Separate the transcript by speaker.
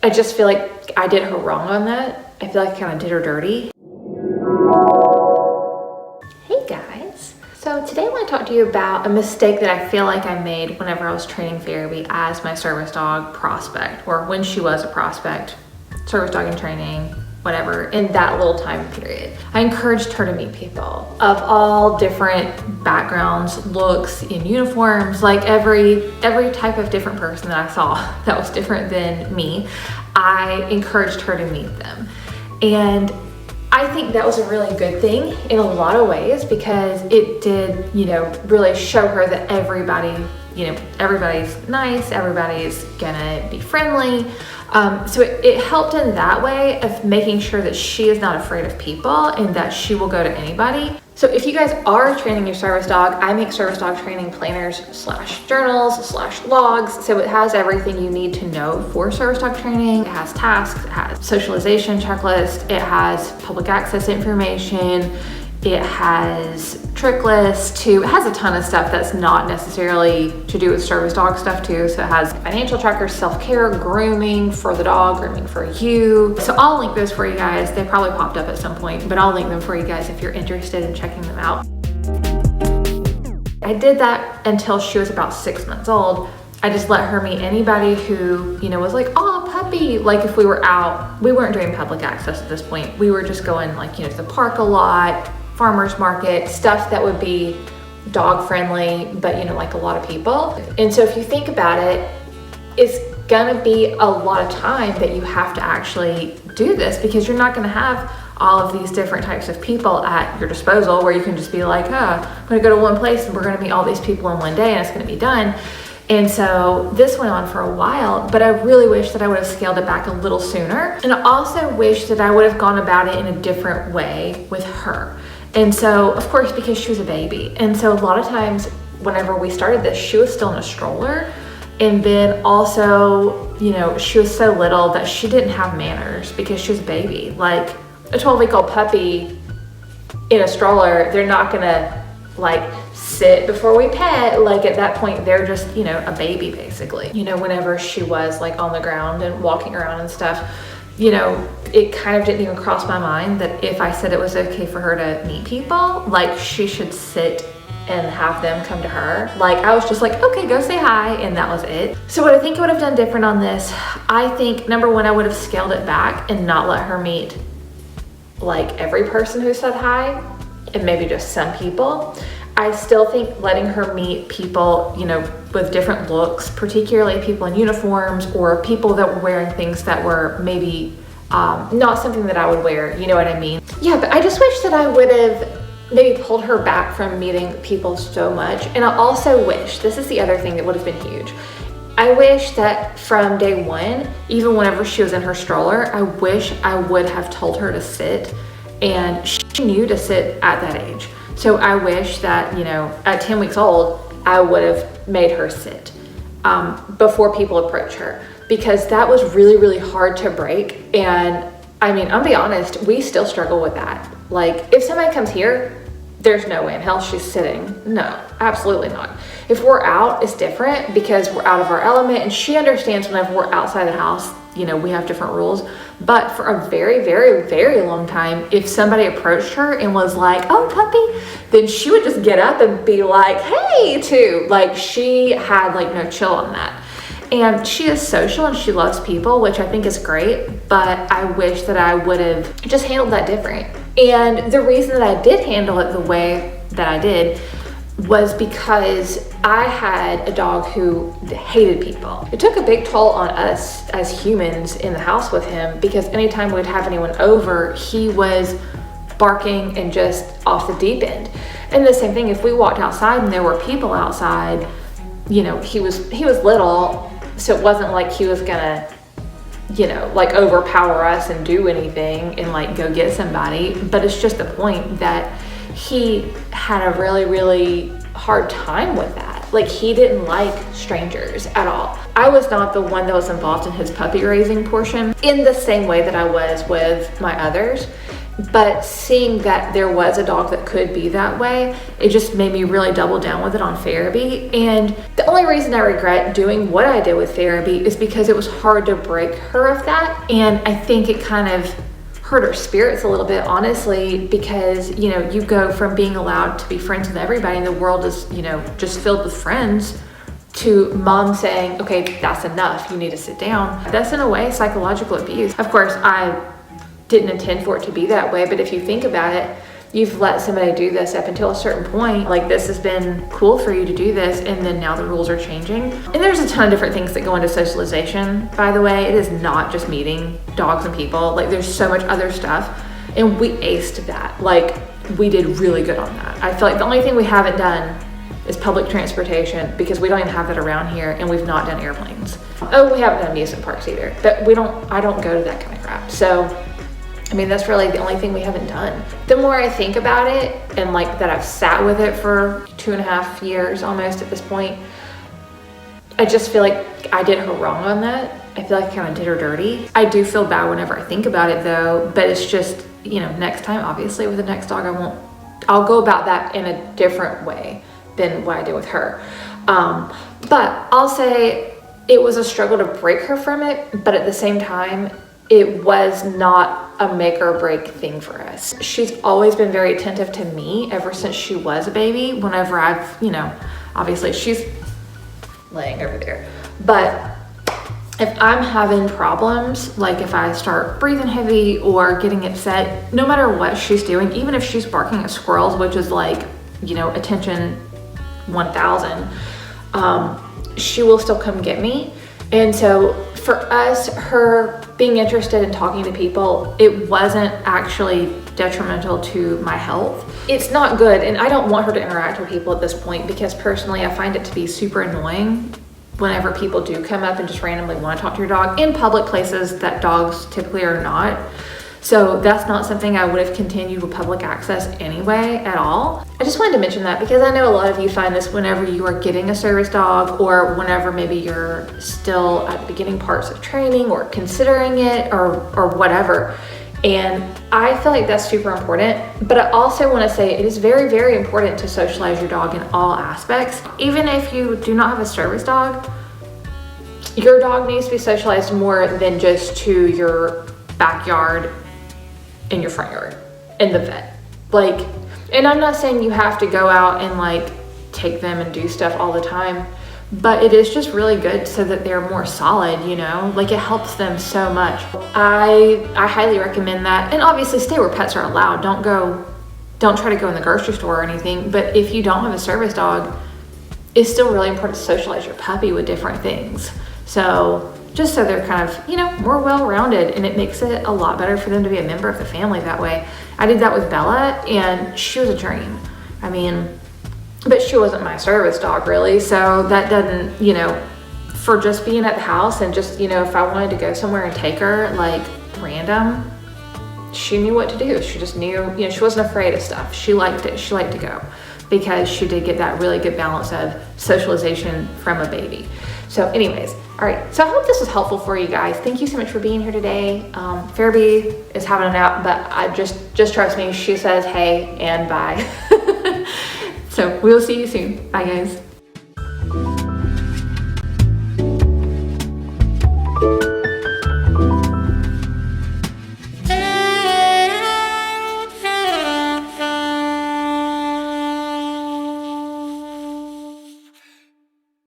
Speaker 1: I just feel like I did her wrong on that. I feel like I kind of did her dirty. Hey guys. So today I want to talk to you about a mistake that I feel like I made whenever I was training Fairby as my service dog prospect, or when she was a prospect, service dog in training, whatever, in that little time period. I encouraged her to meet people of all different backgrounds, looks, in uniforms, like every type of different person that I saw that was different than me, I encouraged her to meet them. And I think that was a really good thing in a lot of ways, because it did, really show her that everybody's nice, everybody's gonna be friendly. So it helped in that way of making sure that she is not afraid of people and that she will go to anybody. So if you guys are training your service dog, I make service dog training planners / journals / logs. So it has everything you need to know for service dog training. It has tasks, it has socialization checklist, it has public access information, it has trick lists too. It has a ton of stuff that's not necessarily to do with service dog stuff too. So it has financial trackers, self-care, grooming for the dog, grooming for you. So I'll link those for you guys. They probably popped up at some point, but I'll link them for you guys if you're interested in checking them out. I did that until she was about 6 months old. I just let her meet anybody who, was like, oh, puppy. Like if we were out, we weren't doing public access at this point. We were just going to the park a lot, farmer's market, stuff that would be dog friendly, but like a lot of people. And so if you think about it, it's gonna be a lot of time that you have to actually do this, because you're not gonna have all of these different types of people at your disposal where you can just be like, I'm gonna go to one place and we're gonna meet all these people in one day and it's gonna be done. And so this went on for a while, but I really wish that I would have scaled it back a little sooner. And I also wish that I would have gone about it in a different way with her. And so, of course, because she was a baby. And so a lot of times whenever we started this, she was still in a stroller. And then also, she was so little that she didn't have manners because she was a baby. Like a 12-week-old puppy in a stroller, they're not gonna sit before we pet. Like at that point, they're just, a baby basically. Whenever she was on the ground and walking around and stuff, it kind of didn't even cross my mind that if I said it was okay for her to meet people, she should sit and have them come to her. I was just like, okay, go say hi, and that was it. So what I think I would have done different on this, I think number one, I would have scaled it back and not let her meet every person who said hi, and maybe just some people. I still think letting her meet people, with different looks, particularly people in uniforms or people that were wearing things that were maybe not something that I would wear, you know what I mean? Yeah, but I just wish that I would have maybe pulled her back from meeting people so much. And I also wish, this is the other thing that would have been huge, I wish that from day one, even whenever she was in her stroller, I wish I would have told her to sit, and she knew to sit at that age. So I wish that, at 10 weeks old, I would have made her sit before people approach her, because that was really, really hard to break. And I mean, I'll be honest, we still struggle with that. If somebody comes here, there's no way in hell she's sitting. No, absolutely not. If we're out, it's different because we're out of our element, and she understands whenever we're outside the house, we have different rules. But for a very, very, very long time, if somebody approached her and was like, oh, puppy, then she would just get up and be like, hey, too. She had no chill on that. And she is social and she loves people, which I think is great, but I wish that I would have just handled that different. And the reason that I did handle it the way that I did was because I had a dog who hated people. It took a big toll on us as humans in the house with him, because anytime we'd have anyone over, he was barking and just off the deep end. And the same thing, if we walked outside and there were people outside, he was little, so it wasn't like he was gonna overpower us and do anything and go get somebody. But it's just the point that he had a really, really hard time with that. He didn't like strangers at all. I was not the one that was involved in his puppy raising portion in the same way that I was with my others. But seeing that there was a dog that could be that way, it just made me really double down with it on Farabee. And the only reason I regret doing what I did with Farabee is because it was hard to break her of that. And I think it kind of hurt her spirits a little bit, honestly, because, you know, you go from being allowed to be friends with everybody and the world is, you know, just filled with friends, to mom saying, okay, that's enough, you need to sit down. That's in a way psychological abuse. Of course, I didn't intend for it to be that way, but if you think about it, you've let somebody do this up until a certain point. Like, this has been cool for you to do this, and then now the rules are changing. And there's a ton of different things that go into socialization, by the way. It is not just meeting dogs and people. Like, there's so much other stuff, and we aced that. Like, we did really good on that. I feel like the only thing we haven't done is public transportation, because we don't even have that around here, and we've not done airplanes. Oh, we haven't done amusement parks either, but I don't go to that kind of crap. So, I mean, that's really the only thing we haven't done. The more I think about it, and like that I've sat with it for 2.5 years almost at this point, I just feel like I did her wrong on that. I feel like I kind of did her dirty. I do feel bad whenever I think about it though, but it's just, you know, next time, obviously with the next dog, I'll go about that in a different way than what I did with her. But I'll say it was a struggle to break her from it, but at the same time, it was not a make or break thing for us. She's always been very attentive to me ever since she was a baby. Whenever I've, you know, obviously she's laying over there, but if I'm having problems, like if I start breathing heavy or getting upset, no matter what she's doing, even if she's barking at squirrels, which is like, you know, attention 1000, she will still come get me. And so for us, her being interested in talking to people, it wasn't actually detrimental to my health. It's not good, and I don't want her to interact with people at this point, because personally I find it to be super annoying whenever people do come up and just randomly want to talk to your dog in public places that dogs typically are not. So that's not something I would have continued with public access anyway at all. I just wanted to mention that because I know a lot of you find this whenever you are getting a service dog, or whenever maybe you're still at the beginning parts of training or considering it or whatever. And I feel like that's super important, but I also want to say it is very, very important to socialize your dog in all aspects. Even if you do not have a service dog, your dog needs to be socialized more than just to your backyard, in your front yard, in the vet. Like, and I'm not saying you have to go out and like take them and do stuff all the time, but it is just really good so that they're more solid, you know, like it helps them so much. I highly recommend that. And obviously stay where pets are allowed. Don't try to go in the grocery store or anything. But if you don't have a service dog, it's still really important to socialize your puppy with different things. So just so they're kind of, you know, more well-rounded, and it makes it a lot better for them to be a member of the family that way. I did that with Bella, and she was a dream. I mean, but she wasn't my service dog really, so that doesn't, you know, for just being at the house and just, you know, if I wanted to go somewhere and take her, like random, she knew what to do. She just knew, you know, she wasn't afraid of stuff. She liked it. She liked to go because she did get that really good balance of socialization from a baby. So anyways, all right, so I hope this was helpful for you guys. Thank you so much for being here today. Farabee is having a nap, but I just trust me, she says hey and bye. So we'll see you soon. Bye guys.